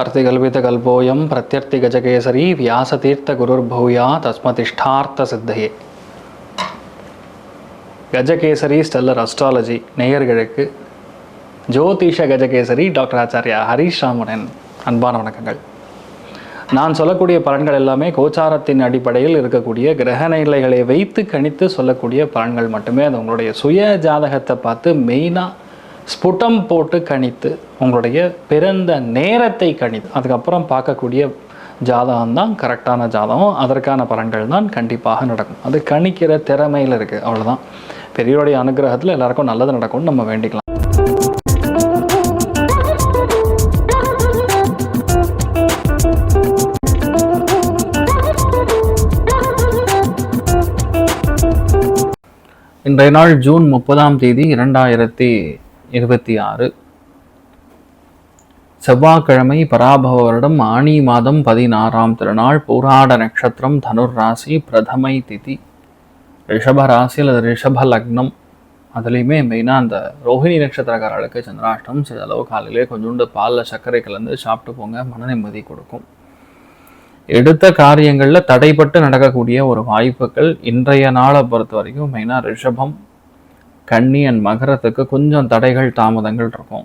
अर्तिकल्पितकल्पोऽयं प्रत्यर्तिगजकेसरी व्यासतीर्थगुरुर्भूया தஸ்மதிஷ்டார்த்த Gajakesari stellar astrology நேயர்களுக்கு ஜோதிஷ Gajakesari doctor Acharya Harish ராமனின் அன்பான வணக்கங்கள். நான் சொல்லக்கூடிய பலன்கள் எல்லாமே கோச்சாரத்தின் அடிப்படையில் இருக்கக்கூடிய கிரக நிலைகளை வைத்து கணித்து சொல்லக்கூடிய பலன்கள் மட்டுமே. அது உங்களுடைய சுய ஜாதகத்தை பார்த்து மெயினாக ஸ்புட்டம் போட்டு கணித்து உங்களுடைய பிறந்த நேரத்தை கணித்து அதுக்கப்புறம் பார்க்கக்கூடிய ஜாதகம் தான் கரெக்டான ஜாதகம். அதற்கான பலன்கள் தான் கண்டிப்பாக நடக்கும். அது கணிக்கிற திறமையில் இருக்குது, அவ்வளோதான். பெரியவருடைய அனுகிரகத்தில் எல்லாருக்கும் நல்லது நடக்கும்னு நம்ம வேண்டிக்கலாம். இன்றைய நாள் ஜூன் 30 2026 செவ்வாய்க்கிழமை, பராபவ வருடம், ஆனி மாதம் 16ஆம் திருநாள், பூராட நட்சத்திரம், தனுர் ராசி, பிரதமை திதி, ரிஷப ராசி அல்லது ரிஷப லக்னம். அதுலேயுமே மெயினாக அந்த ரோஹிணி நட்சத்திரக்காரர்களுக்கு சந்திராஷ்டம். சிறிதளவு காலையிலே கொஞ்சோண்டு பாலில் சர்க்கரை கலந்து சாப்பிட்டு போங்க, மன நிம்மதி கொடுக்கும். எடுத்த காரியங்களில் தடைப்பட்டு நடக்கக்கூடிய ஒரு வாய்ப்புகள் இன்றைய நாளை பொறுத்த வரைக்கும் மெயினாக ரிஷபம், கன்னி அண்ட் மகரத்துக்கு கொஞ்சம் தடைகள் தாமதங்கள் இருக்கும்.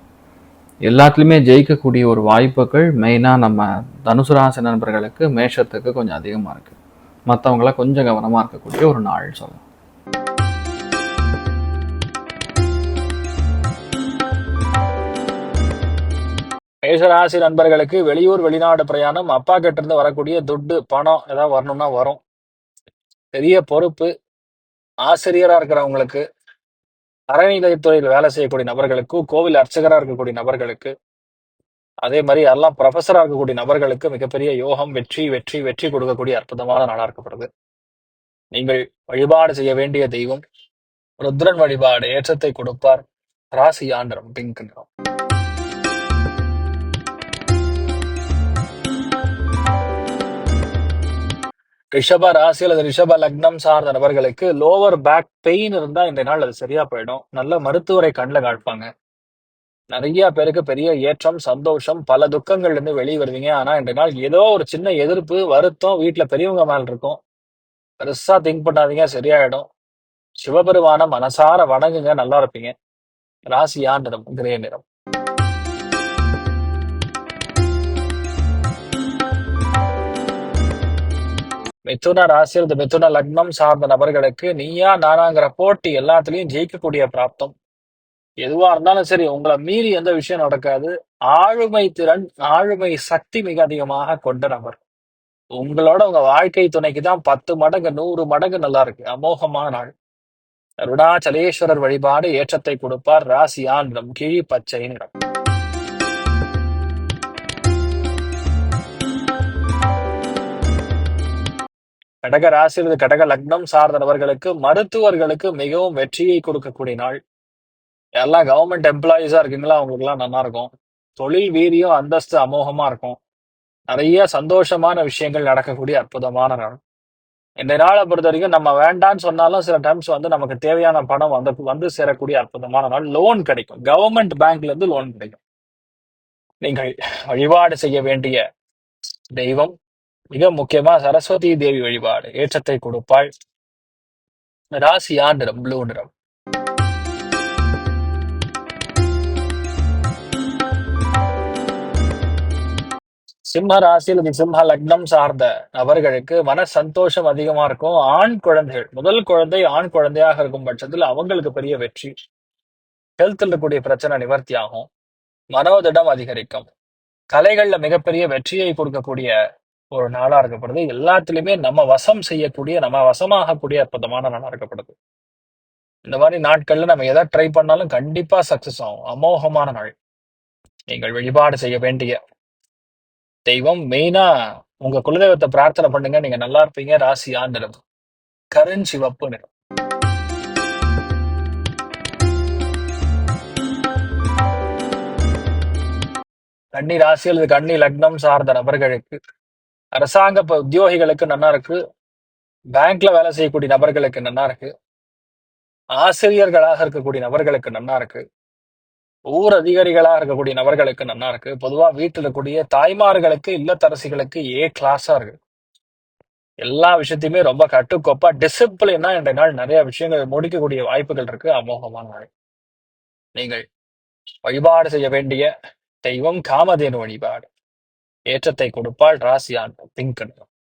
எல்லாத்துலேயுமே ஜெயிக்கக்கூடிய ஒரு வாய்ப்புகள் மெயினாக நம்ம தனுசு ராசி நண்பர்களுக்கு, மேஷத்துக்கு கொஞ்சம் அதிகமாக இருக்குது. மற்றவங்கள கொஞ்சம் கவனமாக இருக்கக்கூடிய ஒரு நாள் சொல்லலாம். மேஷராசி நண்பர்களுக்கு வெளியூர் வெளிநாடு பிரயாணம், அப்பா கிட்ட இருந்து வரக்கூடிய துட்டு பணம் ஏதாவது வரணும்னா வரும். பெரிய பொறுப்பு. ஆசிரியராக இருக்கிறவங்களுக்கு, அறநிலையத்துறையில் வேலை செய்யக்கூடிய நபர்களுக்கு, கோவில் அர்ச்சகராக இருக்கக்கூடிய நபர்களுக்கு, அதே மாதிரி எல்லாம் ப்ரொஃபஸராக இருக்கக்கூடிய நபர்களுக்கு மிகப்பெரிய யோகம், வெற்றி வெற்றி வெற்றி கொடுக்கக்கூடிய அற்புதமான நாளாக இருக்கப்படுது. நீங்கள் வழிபாடு செய்ய வேண்டிய தெய்வம் ருத்ரன் வழிபாடு ஏற்றத்தை கொடுப்பார். ராசி ஆண்டரம் பிங்க் நிறம். ரிஷப ராசி அல்லது ரிஷப லக்னம் சார்ந்த நபர்களுக்கு லோவர் பேக் பெயின் இருந்தா இந்த நாள் அது சரியா போயிடும். நல்ல மருத்துவரை கண்ணில் காட்பாங்க. நிறைய பேருக்கு பெரிய ஏற்றம், சந்தோஷம், பல துக்கங்கள்ல இருந்து வெளியே வருவீங்க. ஆனா இந்த நாள் ஏதோ ஒரு சின்ன எதிர்ப்பு, வருத்தம் வீட்டுல பெரியவங்க மேல இருக்கும். பெருசா திங்க் பண்ணாதீங்க, சரியாயிடும். சிவபெருமான மனசார வணங்குங்க, நல்லா இருப்பீங்க. ராசியா நிறம் கிரே நிறம். மிதுன ராசி அல்லது மிதுன லக்னம் சார்ந்த நபர்களுக்கு நீயா நானாங்கிற போட்டி எல்லாத்துலயும் ஜெயிக்கக்கூடிய பிராப்தம். எதுவா இருந்தாலும் சரி, உங்களை மீறி எந்த விஷயம் நடக்காது. ஆளுமை திறன், ஆளுமை சக்தி மிக அதிகமாக கொண்ட நபர். உங்களோட உங்க வாழ்க்கை துணைக்கு தான் 10 மடங்கு 100 மடங்கு நல்லா இருக்கு. அமோகமான நாள். அருணாச்சலேஸ்வரர் வழிபாடு ஏற்றத்தை கொடுப்பார். ராசியா நிறம் கிழி பச்சை நிறம். கடக ராசி அல்லது கடக லக்னம் சார்ந்த நபர்களுக்கு, மருத்துவர்களுக்கு மிகவும் வெற்றியை கொடுக்கக்கூடிய நாள். எல்லாம் கவர்மெண்ட் எம்ப்ளாயிஸா இருக்கீங்களா, அவங்களுக்கு எல்லாம் நல்லா இருக்கும். தொழில் வீரியம், அந்தஸ்து அமோகமா இருக்கும். நிறைய சந்தோஷமான விஷயங்கள் நடக்கக்கூடிய அற்புதமான நாள். இந்த நாளை பொறுத்த வரைக்கும் நம்ம வேண்டான்னு சொன்னாலும் சில டைம்ஸ் நமக்கு தேவையான பணம் வந்து சேரக்கூடிய அற்புதமான நாள். லோன் கிடைக்கும், கவர்மெண்ட் பேங்க்ல இருந்து லோன் கிடைக்கும். நீங்கள் வழிபாடு செய்ய வேண்டிய தெய்வம் மிக முக்கியமா சரஸ்வதி தேவி வழிபாடு ஏற்றத்தை கொடுப்பாள். ராசியா நிறம் ப்ளூ நிறம். சிம்ம ராசி அல்லது சிம்ம லக்னம் சார்ந்த நபர்களுக்கு மன சந்தோஷம் அதிகமா இருக்கும். ஆண் குழந்தைகள், முதல் குழந்தை ஆண் குழந்தையாக இருக்கும் பட்சத்தில் அவங்களுக்கு பெரிய வெற்றி. ஹெல்த்ல இருக்கக்கூடிய பிரச்சனை நிவர்த்தி ஆகும். மனோதிடம் அதிகரிக்கும். கலைகள்ல மிகப்பெரிய வெற்றியை கொடுக்கக்கூடிய ஒரு நாளா இருக்கப்படுது. எல்லாத்துலயுமே நம்ம வசம் செய்யக்கூடிய, நம்ம வசமாகக்கூடிய அற்புதமான நாளா இருக்கப்படுது. இந்த மாதிரி நாட்கள்ல நம்ம எதை ட்ரை பண்ணாலும் கண்டிப்பா சக்சஸ் ஆகும். அமோகமான நாள். நீங்கள் வழிபாடு செய்ய வேண்டிய தெய்வம், மெயினா உங்க குலதெய்வத்தை பிரார்த்தனை பண்ணுங்க, நீங்க நல்லா இருப்பீங்க. ராசியா நிறம் கருண் சிவப்பு நிறம். கன்னி ராசி அல்லது கன்னி லக்னம் சார்ந்த நபர்களுக்கு, அரசாங்க உத்தியோகிகளுக்கு நல்லா இருக்கு. பேங்க்ல வேலை செய்யக்கூடிய நபர்களுக்கு நல்லா இருக்கு. ஆசிரியர்களாக இருக்கக்கூடிய நபர்களுக்கு நல்லா இருக்கு. ஊர் அதிகாரிகளா இருக்கக்கூடிய நபர்களுக்கு நல்லா இருக்கு. பொதுவா வீட்டுல இருக்கக்கூடிய தாய்மார்களுக்கு, இல்லத்தரசிகளுக்கு கிளாஸா இருக்கு. எல்லா விஷயத்தையுமே ரொம்ப கட்டுக்கோப்பா டிசிப்ளினா இன்றைய நாள் நிறைய விஷயங்கள் முடிக்கக்கூடிய வாய்ப்புகள் இருக்கு. அமோகமான நாள். நீங்கள் வழிபாடு செய்ய வேண்டிய தெய்வம் காமதேனு வழிபாடு. ஏற்றத்தை கொடுப்பாள். ராசியான் பிங்க் நிறம்.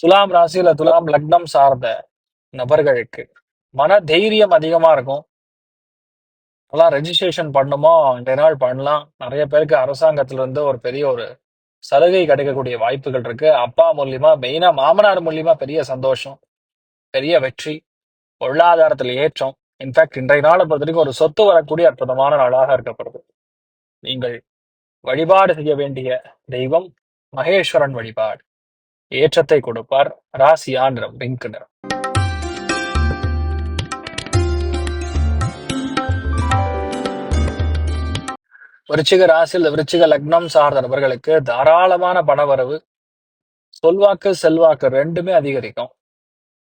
துலாம் ராசியில துலாம் லக்னம் சார்ந்த நபர்களுக்கு மன தைரியம் அதிகமா இருக்கும். அதெல்லாம் ரெஜிஸ்ட்ரேஷன் பண்ணுமோ இந்த நாள் பண்ணலாம். நிறைய பேருக்கு அரசாங்கத்துல இருந்து ஒரு பெரிய ஒரு சலுகை கிடைக்கக்கூடிய வாய்ப்புகள் இருக்கு. அப்பா மூலியமா, மெயினா மாமனார் மூலியமா பெரிய சந்தோஷம், பெரிய வெற்றி, பொருளாதாரத்தில் ஏற்றம். இன்ஃபேக்ட் இன்றைய நாளை பொறுத்த வரைக்கும் ஒரு சொத்து வரக்கூடிய அற்புதமான நாளாக இருக்கப்படுது. நீங்கள் வழிபாடு செய்ய வேண்டிய தெய்வம் மகேஸ்வரன் வழிபாடு. ஏற்றத்தை கொடுப்பார். ராசியா நிறம் பிங்க் நிறம். விருச்சிக ராசியில் விருச்சிக லக்னம் சார்ந்த நபர்களுக்கு தாராளமான பணவரவு, சொல்வாக்கு செல்வாக்கு ரெண்டுமே அதிகரிக்கும்.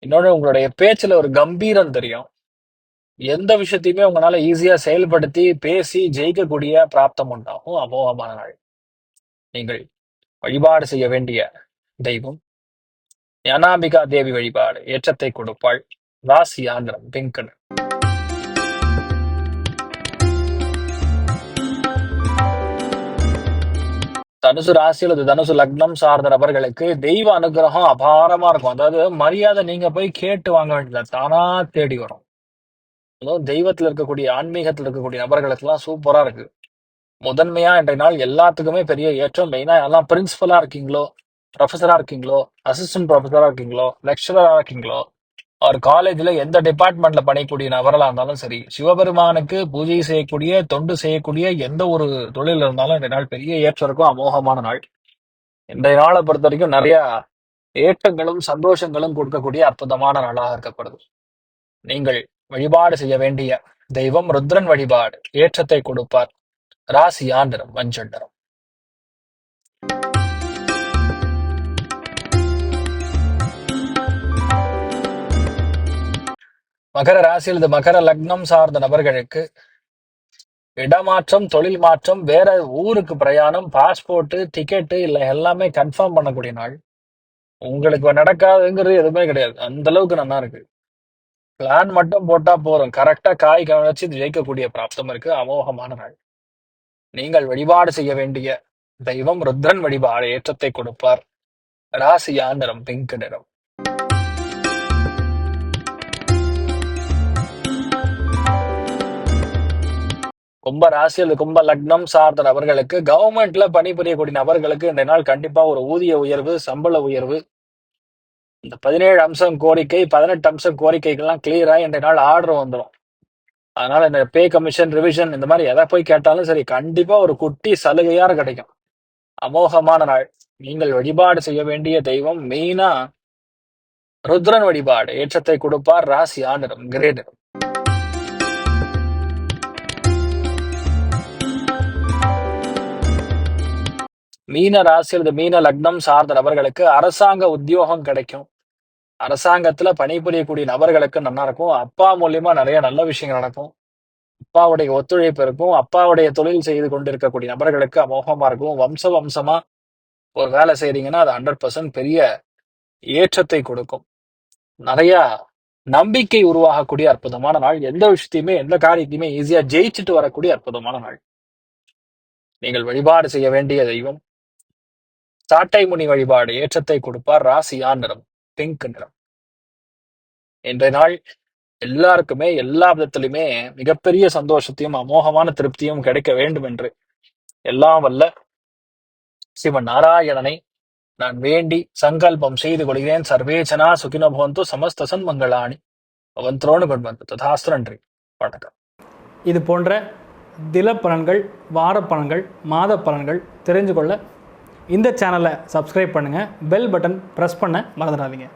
இன்னொன்று, உங்களுடைய பேச்சுல ஒரு கம்பீரம் தெரியும். எந்த விஷயத்தையுமே உங்களால ஈஸியா செயல்படுத்தி பேசி ஜெயிக்கக்கூடிய பிராப்தம் உண்டாகும். அமோகமான நாள். நீங்கள் வழிபாடு செய்ய வேண்டிய தெய்வம் ஞானாம்பிகா தேவி வழிபாடு. ஏற்றத்தை கொடுப்பாள். ராசியா நிறம் பிங்க் நிறம். தனுசு ராசியில் தனுசு லக்னம் சார்ந்த நபர்களுக்கு தெய்வ அனுகிரகம் அபாரமா இருக்கும். அதாவது மரியாதை நீங்க போய் கேட்டு வாங்க வேண்டியது, தானா தேடி வரும். அதுவும் தெய்வத்துல இருக்கக்கூடிய ஆன்மீகத்துல இருக்கக்கூடிய நபர்களுக்கு எல்லாம் சூப்பரா இருக்கு. முதன்மையா இன்றைய நாள் எல்லாத்துக்குமே பெரிய ஏற்றம். மெயினா எல்லாம் பிரின்சிபலா இருக்கீங்களோ, ப்ரொஃபஸரா இருக்கீங்களோ, அசிஸ்டன்ட் ப்ரொஃபஸரா இருக்கீங்களோ, லெக்சரரா இருக்கீங்களோ, ஒரு காலேஜ்ல எந்த டிபார்ட்மெண்ட்ல பணியக்கூடிய நபர்களா இருந்தாலும் சரி, சிவபெருமானுக்கு பூஜை செய்யக்கூடிய, தொண்டு செய்யக்கூடிய எந்த ஒரு தொழில் இருந்தாலும் இந்த நாள் பெரிய ஏற்றம் இருக்கும். அமோகமான நாள். இன்றைய நாளை பொறுத்த வரைக்கும் நிறைய ஏற்றங்களும் சந்தோஷங்களும் கொடுக்கக்கூடிய அற்புதமான நாளாக இருக்கப்படுது. நீங்கள் வழிபாடு செய்ய வேண்டிய தெய்வம் ருத்ரன் வழிபாடு. ஏற்றத்தை கொடுப்பார். ராசியா நிறம் மஞ்சள் நிறம். மகர ராசியில் மகர லக்னம் சார்ந்த நபர்களுக்கு இடமாற்றம், தொழில் மாற்றம், வேற ஊருக்கு பிரயாணம், பாஸ்போர்ட், டிக்கெட்டு இல்ல எல்லாமே கன்ஃபார்ம் பண்ணக்கூடிய நாள். உங்களுக்கு நடக்காதுங்கிறது எதுவுமே கிடையாது. அந்த அளவுக்கு நல்லா இருக்கு. பிளான் மட்டும் போட்டா போதும். கரெக்டா காய் கவனிச்சு ஜெயிக்கக்கூடிய பிராப்தம் இருக்கு. அமோகமான நாள். நீங்கள் வழிபாடு செய்ய வேண்டிய தெய்வம் ருத்ரன் வழிபாடு. ஏற்றத்தை கொடுப்பார். ராசியா நிறம் பிங்க் நிறம். கும்ப ராசி கும்ப லக்னம் சார்ந்த நபர்களுக்கு, கவர்மெண்ட்ல பணிபுரியக்கூடிய நபர்களுக்கு இந்த நாள் கண்டிப்பா ஒரு ஊதிய உயர்வு, சம்பள உயர்வு, இந்த 17 அம்சம் கோரிக்கை, 18 அம்சம் கோரிக்கைகள்லாம் கிளியரா இன்றைய நாள் ஆர்டர் வந்துடும். அதனால இந்த பே கமிஷன், ரிவிஷன் இந்த மாதிரி எதை போய் கேட்டாலும் சரி, கண்டிப்பா ஒரு குட்டி சலுகையா கிடைக்கும். அமோகமான நாள். நீங்கள் வழிபாடு செய்ய வேண்டிய தெய்வம் மெயினா ருத்ரன் வழிபாடு. ஏற்றத்தை கொடுப்பார். ராசியா நிறம் கிரே நிறம். மீன ராசியில் மீன லக்னம் சார்ந்த நபர்களுக்கு அரசாங்க உத்தியோகம் கிடைக்கும். அரசாங்கத்துல பணிபுரியக்கூடிய நபர்களுக்கு நல்லா இருக்கும். அப்பா மூலியமா நிறைய நல்ல விஷயங்கள் நடக்கும். அப்பாவுடைய ஒத்துழைப்பு இருக்கும். அப்பாவுடைய தொழில் செய்து கொண்டிருக்கக்கூடிய நபர்களுக்கு அமோகமா இருக்கும். வம்சமா ஒரு வேலை செய்றீங்கன்னா அது 100% பெரிய ஏற்றத்தை கொடுக்கும். நிறைய நம்பிக்கை உருவாகக்கூடிய அற்புதமான நாள். எந்த விஷயத்தையுமே எந்த காரியத்தையுமே ஈஸியா ஜெயிச்சுட்டு வரக்கூடிய அற்புதமான நாள். நீங்கள் வழிபாடு செய்ய வேண்டிய தெய்வம் சாட்டை முனி வழிபாடு. ஏற்றத்தை கொடுப்பார். ராசியா நிறம் பிங்க் நிறம். இன்றைய நாள் எல்லாருக்குமே எல்லா விதத்திலுமே மிகப்பெரிய சந்தோஷத்தையும் அமோகமான திருப்தியும் கிடைக்க வேண்டும் என்று எல்லாம் வல்ல சிவன் நாராயணனை நான் வேண்டி சங்கல்பம் செய்து கொள்கிறேன். சர்வேச்சனா சுகினபவந்து சமஸ்தசன் மங்களாணி அவந்தோடு கொண்டு ததாஸ்து. நன்றி, வணக்கம். இது போன்ற தில பலன்கள், வார பலன்கள், மாத பலன்கள் தெரிஞ்சு கொள்ள இந்த சேனலை சப்ஸ்கிரைப் பண்ணுங்கள். பெல் பட்டன் ப்ரெஸ் பண்ண மறந்துடாதீங்க.